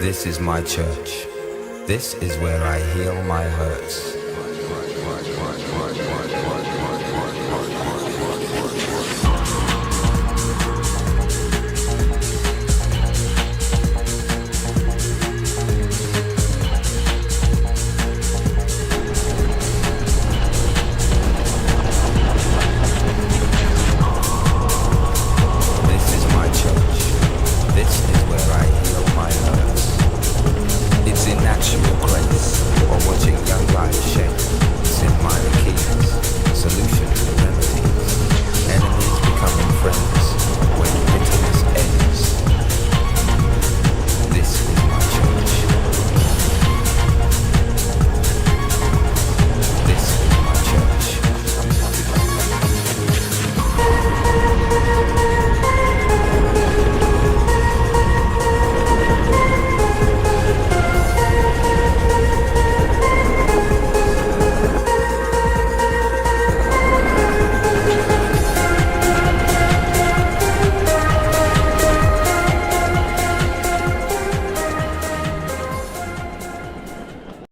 This is my church. This is where I heal my hurts. This is my church. This is where I heal my hurts. It's in actual grace.